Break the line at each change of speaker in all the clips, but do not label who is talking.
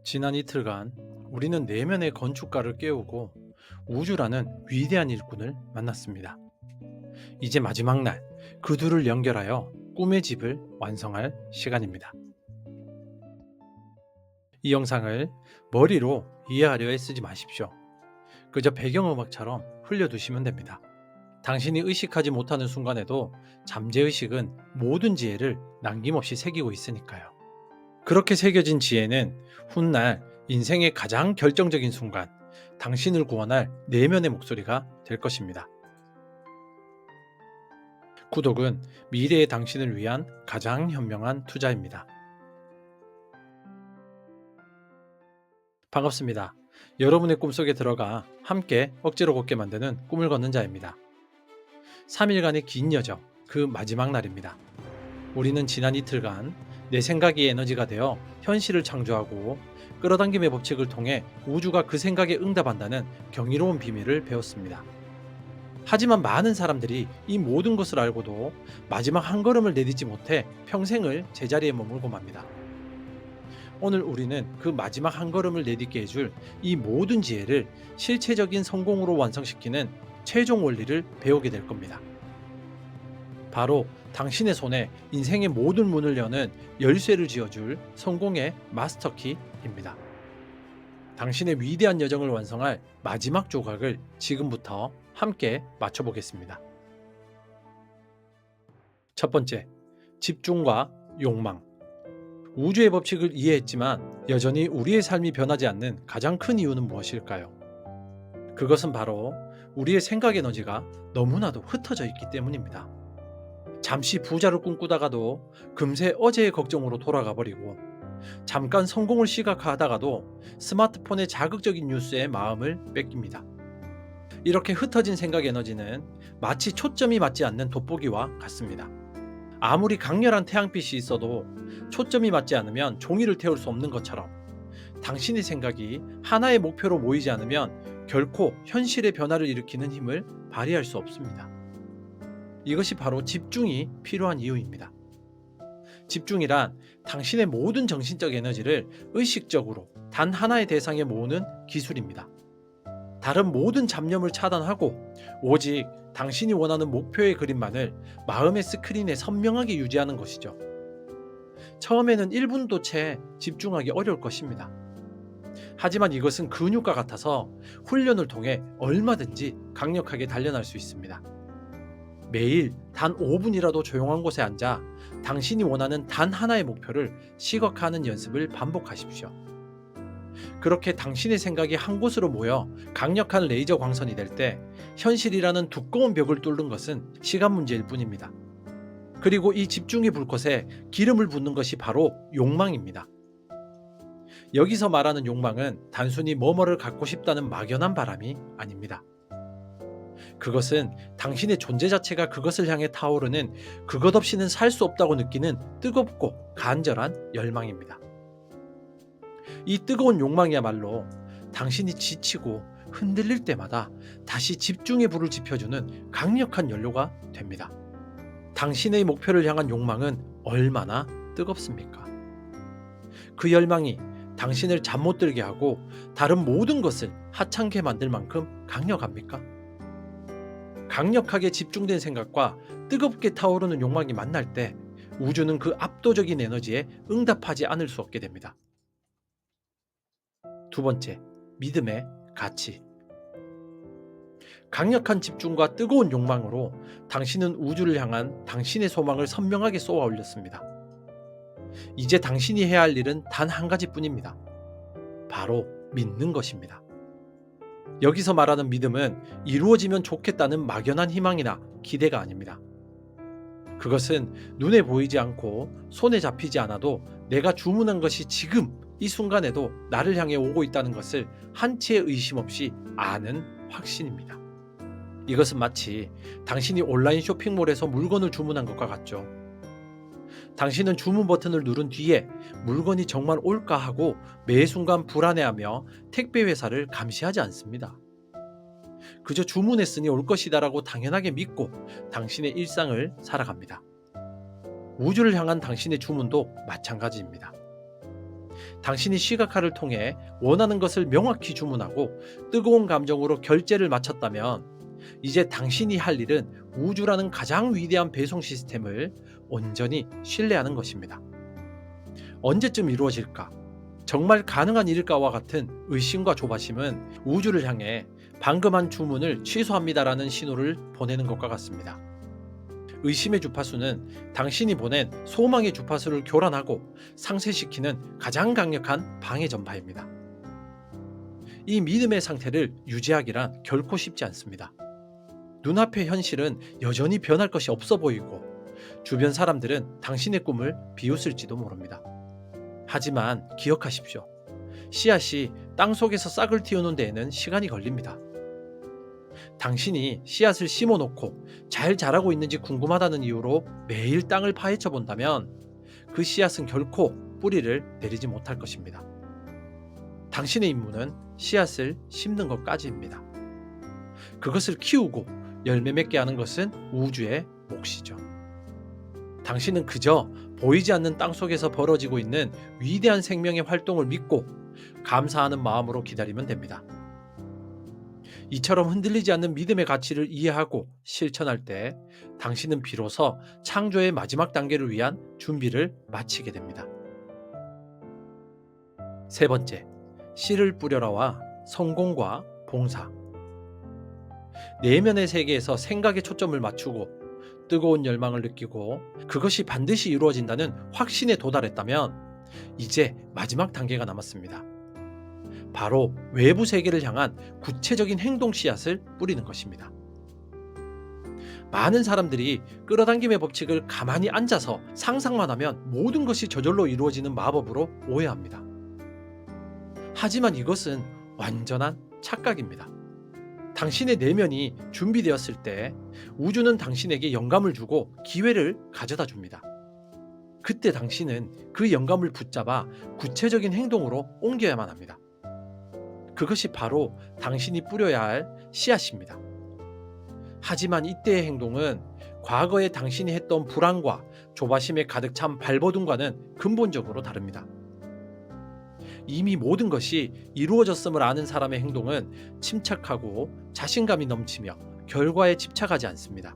지난 이틀간 우리는 내면의 건축가를 깨우고 우주라는 위대한 일꾼을 만났습니다. 이제 마지막 날, 그 둘을 연결하여 꿈의 집을 완성할 시간입니다. 이 영상을 머리로 이해하려 애쓰지 마십시오. 그저 배경음악처럼 흘려두시면 됩니다. 당신이 의식하지 못하는 순간에도 잠재의식은 모든 지혜를 남김없이 새기고 있으니까요. 그렇게 새겨진 지혜는 훗날 인생의 가장 결정적인 순간, 당신을 구원할 내면의 목소리가 될 것입니다. 구독은 미래의 당신을 위한 가장 현명한 투자입니다. 반갑습니다. 여러분의 꿈속에 들어가 함께 억지로 걷게 만드는 꿈을 걷는 자입니다. 3일간의 긴 여정, 그 마지막 날입니다. 우리는 지난 이틀간 내 생각이 에너지가 되어 현실을 창조하고 끌어당김의 법칙을 통해 우주가 그 생각에 응답한다는 경이로운 비밀을 배웠습니다. 하지만 많은 사람들이 이 모든 것을 알고도 마지막 한 걸음을 내딛지 못해 평생을 제자리에 머물고 맙니다. 오늘 우리는 그 마지막 한 걸음을 내딛게 해줄 이 모든 지혜를 실체적인 성공으로 완성시키는 최종 원리를 배우게 될 겁니다. 바로 당신의 손에 인생의 모든 문을 여는 열쇠를 쥐어줄 성공의 마스터키입니다. 당신의 위대한 여정을 완성할 마지막 조각을 지금부터 함께 맞춰보겠습니다. 첫 번째, 집중과 욕망. 우주의 법칙을 이해했지만 여전히 우리의 삶이 변하지 않는 가장 큰 이유는 무엇일까요? 그것은 바로 우리의 생각 에너지가 너무나도 흩어져 있기 때문입니다. 잠시 부자를 꿈꾸다가도 금세 어제의 걱정으로 돌아가 버리고, 잠깐 성공을 시각화하다가도 스마트폰의 자극적인 뉴스에 마음을 뺏깁니다. 이렇게 흩어진 생각 에너지는 마치 초점이 맞지 않는 돋보기와 같습니다. 아무리 강렬한 태양빛이 있어도 초점이 맞지 않으면 종이를 태울 수 없는 것처럼, 당신의 생각이 하나의 목표로 모이지 않으면 결코 현실의 변화를 일으키는 힘을 발휘할 수 없습니다. 이것이 바로 집중이 필요한 이유입니다. 집중이란 당신의 모든 정신적 에너지를 의식적으로 단 하나의 대상에 모으는 기술입니다. 다른 모든 잡념을 차단하고 오직 당신이 원하는 목표의 그림만을 마음의 스크린에 선명하게 유지하는 것이죠. 처음에는 1분도 채 집중하기 어려울 것입니다. 하지만 이것은 근육과 같아서 훈련을 통해 얼마든지 강력하게 단련할 수 있습니다. 매일 단 5분이라도 조용한 곳에 앉아 당신이 원하는 단 하나의 목표를 시각화하는 연습을 반복하십시오. 그렇게 당신의 생각이 한 곳으로 모여 강력한 레이저 광선이 될 때 현실이라는 두꺼운 벽을 뚫는 것은 시간 문제일 뿐입니다. 그리고 이 집중의 불꽃에 기름을 붓는 것이 바로 욕망입니다. 여기서 말하는 욕망은 단순히 뭐뭐를 갖고 싶다는 막연한 바람이 아닙니다. 그것은 당신의 존재 자체가 그것을 향해 타오르는, 그것 없이는 살 수 없다고 느끼는 뜨겁고 간절한 열망입니다. 이 뜨거운 욕망이야말로 당신이 지치고 흔들릴 때마다 다시 집중의 불을 지펴주는 강력한 연료가 됩니다. 당신의 목표를 향한 욕망은 얼마나 뜨겁습니까? 그 열망이 당신을 잠 못 들게 하고 다른 모든 것을 하찮게 만들 만큼 강력합니까? 강력하게 집중된 생각과 뜨겁게 타오르는 욕망이 만날 때 우주는 그 압도적인 에너지에 응답하지 않을 수 없게 됩니다. 두 번째, 믿음의 가치. 강력한 집중과 뜨거운 욕망으로 당신은 우주를 향한 당신의 소망을 선명하게 쏘아 올렸습니다. 이제 당신이 해야 할 일은 단 한 가지뿐입니다. 바로 믿는 것입니다. 여기서 말하는 믿음은 이루어지면 좋겠다는 막연한 희망이나 기대가 아닙니다. 그것은 눈에 보이지 않고 손에 잡히지 않아도 내가 주문한 것이 지금 이 순간에도 나를 향해 오고 있다는 것을 한치의 의심 없이 아는 확신입니다. 이것은 마치 당신이 온라인 쇼핑몰에서 물건을 주문한 것과 같죠. 당신은 주문 버튼을 누른 뒤에 물건이 정말 올까 하고 매 순간 불안해하며 택배 회사를 감시하지 않습니다. 그저 주문했으니 올 것이다라고 당연하게 믿고 당신의 일상을 살아갑니다. 우주를 향한 당신의 주문도 마찬가지입니다. 당신이 시각화를 통해 원하는 것을 명확히 주문하고 뜨거운 감정으로 결제를 마쳤다면 이제 당신이 할 일은 우주라는 가장 위대한 배송 시스템을 온전히 신뢰하는 것입니다. 언제쯤 이루어질까? 정말 가능한 일일까와 같은 의심과 조바심은 우주를 향해 방금 한 주문을 취소합니다라는 신호를 보내는 것과 같습니다. 의심의 주파수는 당신이 보낸 소망의 주파수를 교란하고 상쇄시키는 가장 강력한 방해 전파입니다. 이 믿음의 상태를 유지하기란 결코 쉽지 않습니다. 눈앞의 현실은 여전히 변할 것이 없어 보이고 주변 사람들은 당신의 꿈을 비웃을지도 모릅니다. 하지만 기억하십시오. 씨앗이 땅속에서 싹을 틔우는 데에는 시간이 걸립니다. 당신이 씨앗을 심어놓고 잘 자라고 있는지 궁금하다는 이유로 매일 땅을 파헤쳐 본다면 그 씨앗은 결코 뿌리를 내리지 못할 것입니다. 당신의 임무는 씨앗을 심는 것까지입니다. 그것을 키우고 열매 맺게 하는 것은 우주의 몫이죠. 당신은 그저 보이지 않는 땅속에서 벌어지고 있는 위대한 생명의 활동을 믿고 감사하는 마음으로 기다리면 됩니다. 이처럼 흔들리지 않는 믿음의 가치를 이해하고 실천할 때 당신은 비로소 창조의 마지막 단계를 위한 준비를 마치게 됩니다. 세 번째, 씨를 뿌려라와 성공과 봉사. 내면의 세계에서 생각의 초점을 맞추고 뜨거운 열망을 느끼고 그것이 반드시 이루어진다는 확신에 도달했다면 이제 마지막 단계가 남았습니다. 바로 외부 세계를 향한 구체적인 행동 씨앗을 뿌리는 것입니다. 많은 사람들이 끌어당김의 법칙을 가만히 앉아서 상상만 하면 모든 것이 저절로 이루어지는 마법으로 오해합니다. 하지만 이것은 완전한 착각입니다. 당신의 내면이 준비되었을 때 우주는 당신에게 영감을 주고 기회를 가져다 줍니다. 그때 당신은 그 영감을 붙잡아 구체적인 행동으로 옮겨야만 합니다. 그것이 바로 당신이 뿌려야 할 씨앗입니다. 하지만 이때의 행동은 과거에 당신이 했던 불안과 조바심에 가득 찬 발버둥과는 근본적으로 다릅니다. 이미 모든 것이 이루어졌음을 아는 사람의 행동은 침착하고 자신감이 넘치며 결과에 집착하지 않습니다.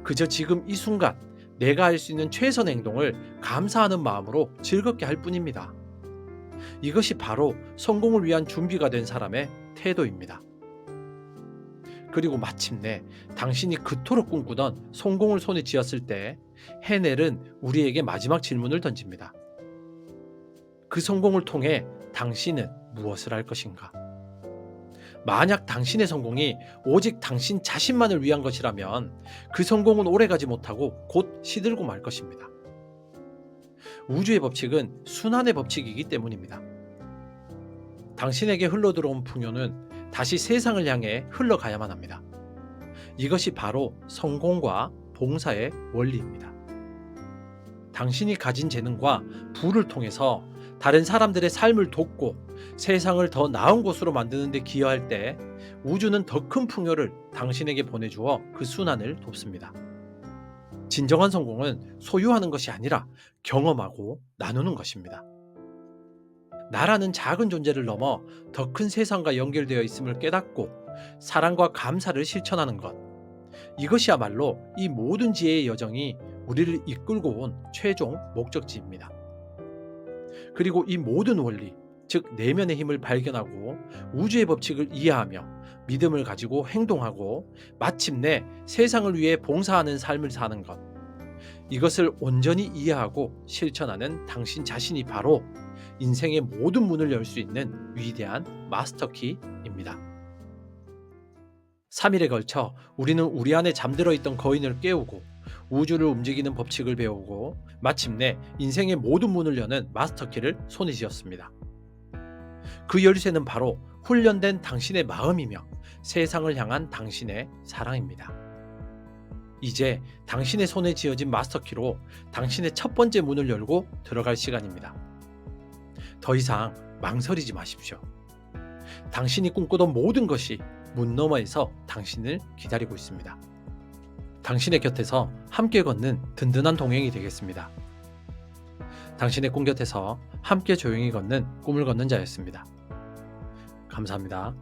그저 지금 이 순간 내가 할 수 있는 최선의 행동을 감사하는 마음으로 즐겁게 할 뿐입니다. 이것이 바로 성공을 위한 준비가 된 사람의 태도입니다. 그리고 마침내 당신이 그토록 꿈꾸던 성공을 손에 쥐었을 때 해넬은 우리에게 마지막 질문을 던집니다. 그 성공을 통해 당신은 무엇을 할 것인가? 만약 당신의 성공이 오직 당신 자신만을 위한 것이라면 그 성공은 오래가지 못하고 곧 시들고 말 것입니다. 우주의 법칙은 순환의 법칙이기 때문입니다. 당신에게 흘러들어온 풍요는 다시 세상을 향해 흘러가야만 합니다. 이것이 바로 성공과 봉사의 원리입니다. 당신이 가진 재능과 부를 통해서 다른 사람들의 삶을 돕고 세상을 더 나은 곳으로 만드는 데 기여할 때 우주는 더 큰 풍요를 당신에게 보내주어 그 순환을 돕습니다. 진정한 성공은 소유하는 것이 아니라 경험하고 나누는 것입니다. 나라는 작은 존재를 넘어 더 큰 세상과 연결되어 있음을 깨닫고 사랑과 감사를 실천하는 것. 이것이야말로 이 모든 지혜의 여정이 우리를 이끌고 온 최종 목적지입니다. 그리고 이 모든 원리, 즉 내면의 힘을 발견하고 우주의 법칙을 이해하며 믿음을 가지고 행동하고 마침내 세상을 위해 봉사하는 삶을 사는 것. 이것을 온전히 이해하고 실천하는 당신 자신이 바로 인생의 모든 문을 열 수 있는 위대한 마스터키입니다. 3일에 걸쳐 우리는 우리 안에 잠들어 있던 거인을 깨우고 우주를 움직이는 법칙을 배우고 마침내 인생의 모든 문을 여는 마스터키를 손에 쥐었습니다. 그 열쇠는 바로 훈련된 당신의 마음이며 세상을 향한 당신의 사랑입니다. 이제 당신의 손에 쥐어진 마스터키로 당신의 첫 번째 문을 열고 들어갈 시간입니다. 더 이상 망설이지 마십시오. 당신이 꿈꾸던 모든 것이 문 너머에서 당신을 기다리고 있습니다. 당신의 곁에서 함께 걷는 든든한 동행이 되겠습니다. 당신의 꿈 곁에서 함께 조용히 걷는 꿈을 걷는 자였습니다. 감사합니다.